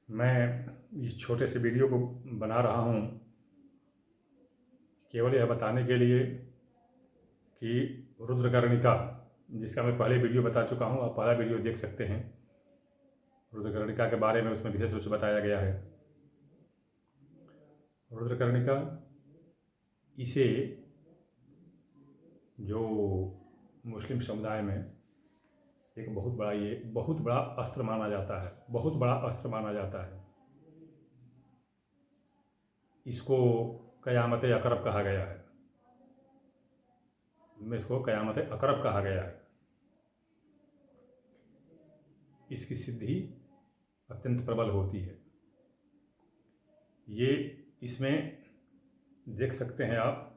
मैं इस छोटे से वीडियो को बना रहा हूँ केवल यह बताने के लिए कि रुद्रकर्णिका, जिसका मैं पहले वीडियो बता चुका हूँ, आप पहला वीडियो देख सकते हैं। रुद्रकर्णिका के बारे में उसमें विशेष रूप से बताया गया है। रुद्रकर्णिका, इसे जो मुस्लिम समुदाय में एक बहुत बड़ा अस्त्र माना जाता है, बहुत बड़ा अस्त्र माना जाता है। इसको क़यामत अक़रब कहा गया है। इसको क़यामत अक़रब कहा गया है। इसकी सिद्धि अत्यंत प्रबल होती है। ये इसमें देख सकते हैं आप,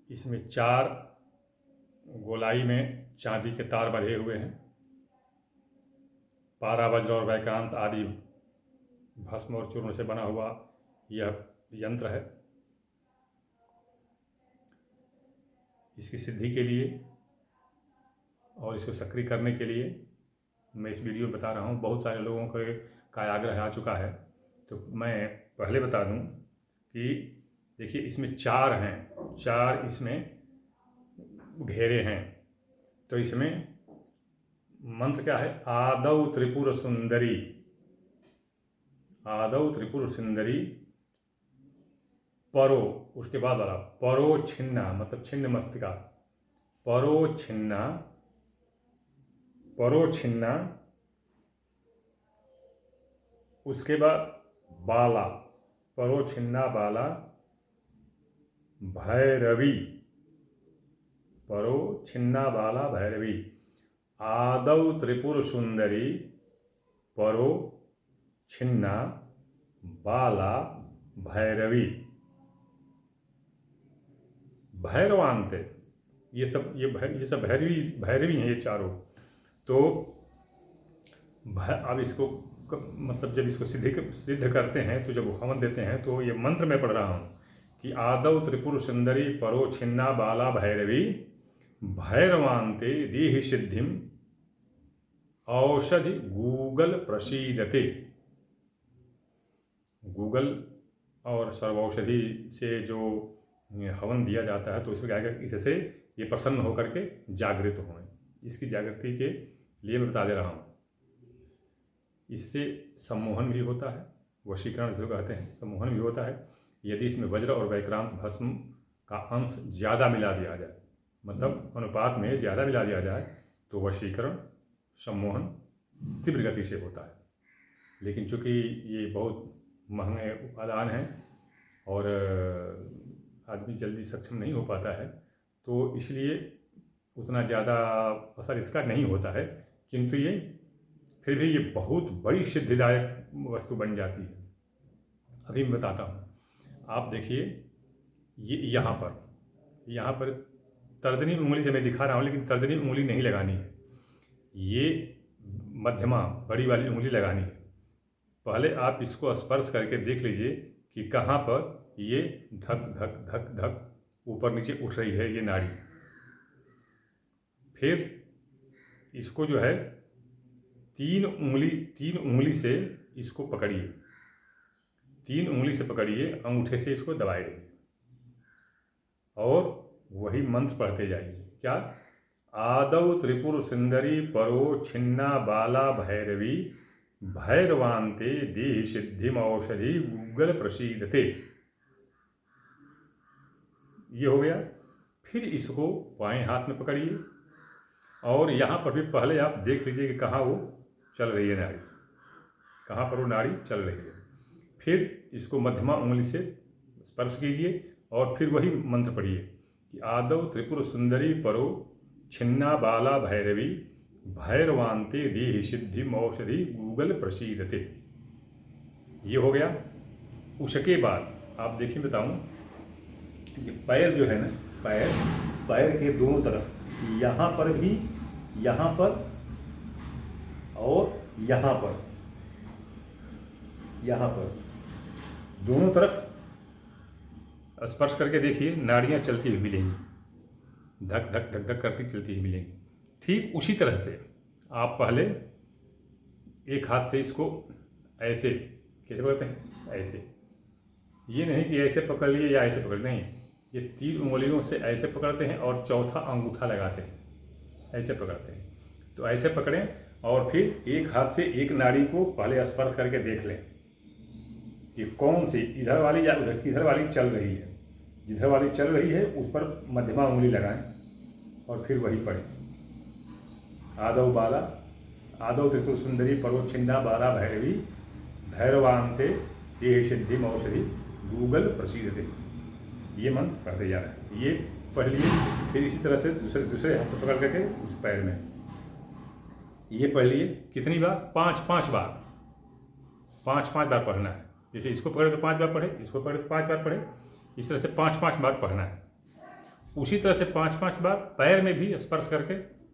इसमें 4 गोलाई में चांदी के तार बंधे हुए हैं। पारा, वज्र और वैकांत आदि भस्म और चूर्ण से बना हुआ यह यंत्र है। इसकी सिद्धि के लिए और इसको सक्रिय करने के लिए मैं इस वीडियो में बता रहा हूँ। बहुत सारे लोगों का आग्रह आ चुका है, तो मैं पहले बता दूँ कि देखिए, इसमें 4 हैं, 4 इसमें घेरे हैं। तो इसमें मंत्र क्या है? आदौ त्रिपुर सुंदरी, आदौ त्रिपुर सुंदरी परो, उसके बाद वाला परो छिन्ना, मतलब छिन्न मस्तिका, परो छिन्ना, परो छिन्ना, उसके बाद बाला, परो छिन्ना बाला भैरवी, परो छिन्ना बाला भैरवी, आदौ त्रिपुर सुंदरी परो छिन्ना बाला भैरवी, भैरवान्ते। ये सब भैरवी हैं, ये चारों। तो अब इसको मतलब जब इसको सिद्ध करते हैं, तो जब हवन देते हैं, तो ये मंत्र मैं पढ़ रहा हूँ कि आदौ त्रिपुर सुंदरी परो छिन्ना बाला भैरवी भैरवान्ते देहि सिद्धिम औषधि गूगल प्रसीदते। गूगल और सर्वौषधि से जो हवन दिया जाता है, तो इसमें क्या है, इससे ये प्रसन्न होकर के जागृत हों। इसकी जागृति के लिए मैं बता दे रहा हूँ। इससे सम्मोहन भी होता है, वशीकरण जिसको कहते हैं, सम्मोहन भी होता है। यदि इसमें वज्र और वैक्रांत भस्म का अंश ज़्यादा मिला दिया जाए, मतलब अनुपात में ज़्यादा मिला दिया जाए, तो वशीकरण, सम्मोहन तीव्र गति से होता है। लेकिन चूँकि ये बहुत महंगे उपादान हैं और आदमी जल्दी सक्षम नहीं हो पाता है, तो इसलिए उतना ज़्यादा असर इसका नहीं होता है। किंतु ये फिर भी ये बहुत बड़ी सिद्धिदायक वस्तु बन जाती है। अभी मैं बताता हूँ। आप देखिए, ये यहाँ पर तर्जनी उंगली से मैं दिखा रहा हूँ, लेकिन तर्जनी उंगली नहीं लगानी है, ये मध्यमा बड़ी वाली उंगली लगानी है। पहले आप इसको स्पर्श करके देख लीजिए कि कहाँ पर ये धक धक धक धक ऊपर नीचे उठ रही है ये नाड़ी। फिर इसको जो है 3 उंगली से इसको पकड़िए, 3 उंगली से पकड़िए, अंगूठे से इसको दबाइए और वही मंत्र पढ़ते जाइए। क्या? आदौ त्रिपुर सुंदरी परो छिन्ना बाला भैरवी भैरवान्ते देहि सिद्धिम औषधि गूगल प्रसीदते। ये हो गया। फिर इसको बाएं हाथ में पकड़िए और यहाँ पर भी पहले आप देख लीजिए कि कहाँ वो चल रही है नाड़ी, कहाँ पर वो नाड़ी चल रही है। फिर इसको मध्यमा उंगली से स्पर्श कीजिए और फिर वही मंत्र पढ़िए कि आदौ त्रिपुर सुंदरी परो छिन्ना बाला भैरवी भैरवान्ते देहि सिद्धिम औषधि गूगल प्रसीदते। ये हो गया। उसके बाद आप देखिए, बताऊँ, ये पैर जो है ना, पैर के दोनों तरफ, यहाँ पर भी, यहाँ पर और यहाँ पर दोनों तरफ स्पर्श करके देखिए, नाड़ियाँ चलती हुई मिलेंगी, धक धक धक धक करती चलती हुई मिलेंगी। ठीक उसी तरह से आप पहले एक हाथ से इसको ऐसे, कैसे पकड़ते हैं, ऐसे, ये नहीं कि ऐसे पकड़ लिए या ऐसे पकड़, नहीं, ये 3 उंगलियों से ऐसे पकड़ते हैं और चौथा अंगूठा लगाते हैं, ऐसे पकड़ते हैं। तो ऐसे पकड़ें और फिर एक हाथ से एक नाड़ी को पहले स्पर्श करके देख लें कि कौन सी, इधर वाली या उधर, किधर वाली चल रही है। जिधर वाली चल रही है उस पर मध्यमा उंगली लगाएं और फिर वही पढ़ें। आदौ बाला, आदौ त्रिपुर सुंदरी परोच्छिन्ना बाला भैरवी भैरवान्ते देह सिद्धि औषधि गूगल प्रसीदते। ये मंत्र पढ़ते जा रहा है, ये पढ़ लिए। फिर इसी तरह से दूसरे हाथ को पकड़ करके उस पैर में ये पढ़ लिए। कितनी बार? 5 बार, 5 बार पढ़ना है। जैसे इसको पढ़े तो 5 बार पढ़े, इसको पढ़े तो 5 बार पढ़े, इस तरह से 5 बार पढ़ना है। उसी तरह से 5 बार पैर में भी स्पर्श करके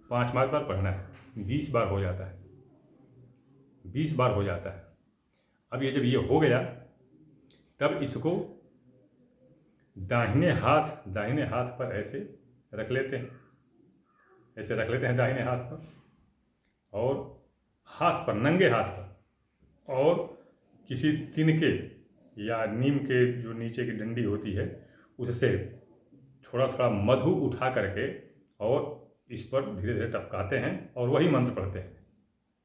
5 बार पढ़ना है। 20 बार हो जाता है, 20 बार हो जाता है। अब ये जब ये हो गया तब इसको दाहिने हाथ पर ऐसे रख लेते हैं, ऐसे रख लेते हैं दाहिने हाथ पर, और हाथ पर, नंगे हाथ पर, और किसी तिनके या नीम के जो नीचे की डंडी होती है उससे थोड़ा थोड़ा मधु उठा करके और इस पर धीरे धीरे टपकाते हैं और वही मंत्र पढ़ते हैं।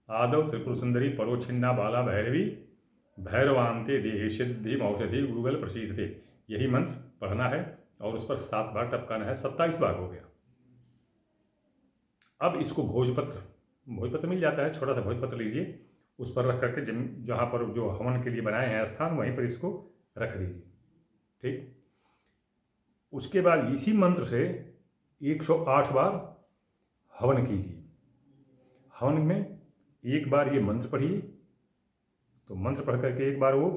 आदौ त्रिपुर सुंदरी परोच्छिन्ना बाला भैरवी भैरवान्ते देहि सिद्धि औषधि गूगल प्रसीदते। यही मंत्र पढ़ना है और उस पर 7 बार टपकाना है। 27 बार हो गया। अब इसको भोजपत्र मिल जाता है, छोटा सा भोजपत्र लीजिए, उस पर रख करके जहाँ पर जो हवन के लिए बनाए हैं स्थान, वहीं पर इसको रख दीजिए। ठीक, उसके बाद इसी मंत्र से 108 बार हवन कीजिए। हवन में एक बार ये मंत्र पढ़िए, तो मंत्र पढ़ करके एक बार वो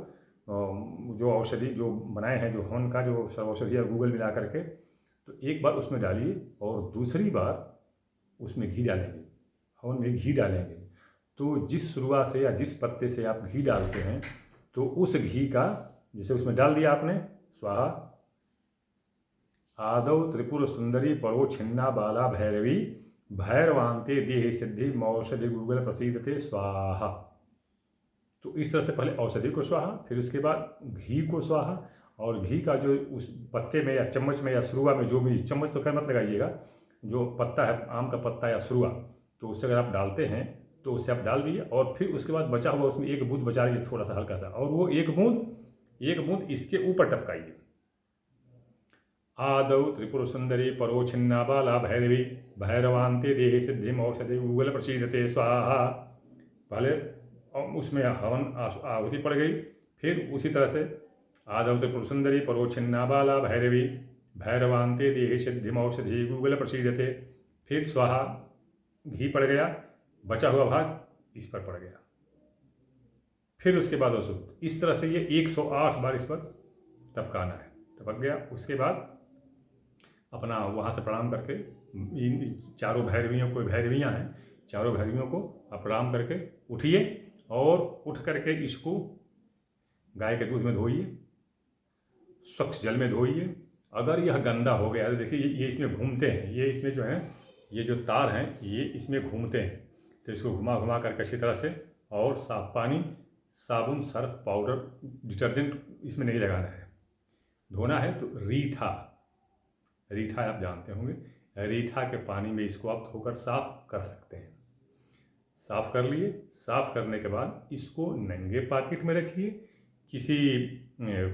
जो औषधि जो बनाए हैं, जो हवन का जो औषधि है गूगल मिला करके, तो एक बार उसमें डालिए और दूसरी बार उसमें घी डालेंगे। हवन में घी डालेंगे तो जिस शुरुआत से या जिस पत्ते से आप घी डालते हैं, तो उस घी का, जैसे उसमें डाल दिया आपने, स्वाहा आदौ त्रिपुर सुंदरी परोच्छिन्ना बाला भैरवी भैरवान्ते देहि सिद्धि औषधि गूगल प्रसीदते स्वाहा। तो इस तरह से पहले औषधि को स्वाहा, फिर उसके बाद घी को स्वाहा, और घी का जो उस पत्ते में या चम्मच में या सुरुआ में, जो भी, चम्मच तो खैर मत लगाइएगा, जो पत्ता है, आम का पत्ता या सुरुआ, तो उससे अगर आप डालते हैं तो उससे आप डाल दिए, और फिर उसके बाद बचा हुआ उसमें 1 बूंद बचा लीजिए, थोड़ा सा हल्का सा, और वो 1 बूंद इसके ऊपर टपकाइए। आदौ त्रिपुर सुंदरी परोच्छिन्ना बाला भैरवी भैरवान्ते देहि सिद्धि औषधि गूगल प्रसीदते स्वाहा। पहले उसमें हवन आहुति पड़ गई, फिर उसी तरह से आदौ त्रिपुर सुंदरी परोच्छिन्ना बाला भैरवी भैरवान्ते देहि सिद्धि औषधि गूगल प्रसीदते, फिर स्वाहा, घी पड़ गया, बचा हुआ भाग इस पर पड़ गया, फिर उसके बाद औषध। इस तरह से ये 108 बार इस पर टपकाना है। टपक गया, उसके बाद अपना वहाँ से प्रणाम करके, इन चारों भैरवियों को, भैरवियाँ हैं, चारों भैरवियों को आप प्रणाम करके उठिए, और उठ करके इसको गाय के दूध में धोइए, स्वच्छ जल में धोइए। अगर यह गंदा हो गया तो देखिए ये इसमें घूमते हैं, ये इसमें जो है, ये जो तार हैं ये इसमें घूमते हैं, तो इसको घुमा घुमा करके अच्छी तरह से, और साफ पानी, साबुन, सर्फ, पाउडर, डिटर्जेंट इसमें नहीं लगाना है। धोना है तो रीठा आप जानते होंगे, रीठा के पानी में इसको आप धोकर साफ कर सकते हैं। साफ कर लिए, साफ करने के बाद इसको नंगे पॉकेट में रखिए, किसी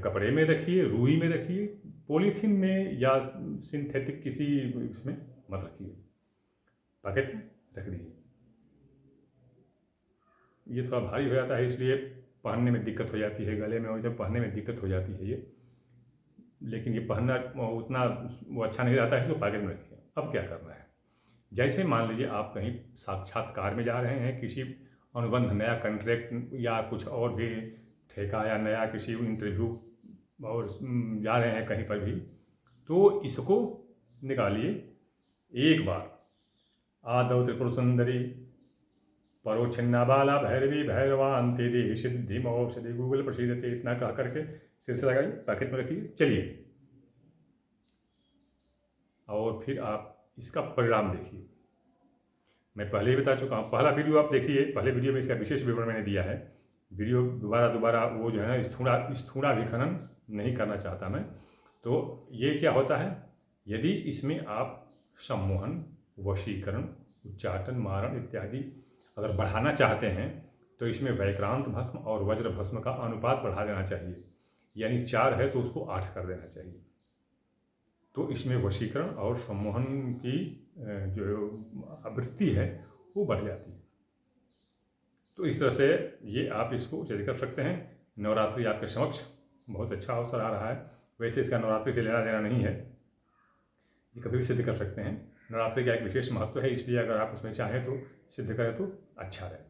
कपड़े में रखिए, रुई में रखिए, पॉलीथीन में या सिंथेटिक किसी इसमें मत रखिए, पॉकेट में रख दीजिए। ये थोड़ा भारी हो जाता है, इसलिए पहनने में दिक्कत हो जाती है, गले में जब पहनने में दिक्कत हो जाती है ये, लेकिन ये पहनना उतना वो अच्छा नहीं रहता है, इसको पॉकेट में रखिए। अब क्या करना है, जैसे मान लीजिए आप कहीं साक्षात्कार में जा रहे हैं, किसी अनुबंध, नया कॉन्ट्रैक्ट या कुछ और भी ठेका, या नया किसी इंटरव्यू और जा रहे हैं कहीं पर भी, तो इसको निकालिए एक बार। आदौ त्रिपुर सुंदरी परोच्छिन्ना बाला भैरवी भैरवान्ते देहि सिद्धि औषधि गूगल प्रसीदते, इतना कह करके सिर से लगाइए, पैकेट में रखिए, चलिए। और फिर आप इसका परिणाम देखिए। मैं पहले ही बता चुका हूँ। पहला वीडियो आप देखिए, पहले वीडियो में इसका विशेष विवरण मैंने दिया है। वीडियो दोबारा वो जो है ना स्थूणा विखनन नहीं करना चाहता मैं। तो ये क्या होता है, यदि इसमें आप सम्मोहन, वशीकरण, उच्चाटन, मारण इत्यादि अगर बढ़ाना चाहते हैं तो इसमें वैक्रांत भस्म और वज्र भस्म का अनुपात बढ़ा देना चाहिए। यानी 4 है तो उसको 8 कर देना चाहिए। तो इसमें वशीकरण और सम्मोहन की जो आवृत्ति है वो बढ़ जाती है। तो इस तरह से ये आप इसको सिद्ध कर सकते हैं। नवरात्रि आपके समक्ष बहुत अच्छा अवसर आ रहा है। वैसे इसका नवरात्रि से लेना देना नहीं है, ये कभी भी सिद्ध कर सकते हैं। नवरात्रि का एक विशेष महत्व है, इसलिए अगर आप उसमें चाहें तो सिद्ध करें तो अच्छा रहेगा।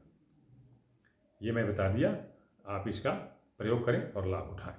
ये मैं बता दिया, आप इसका प्रयोग करें और लाभ उठाएं।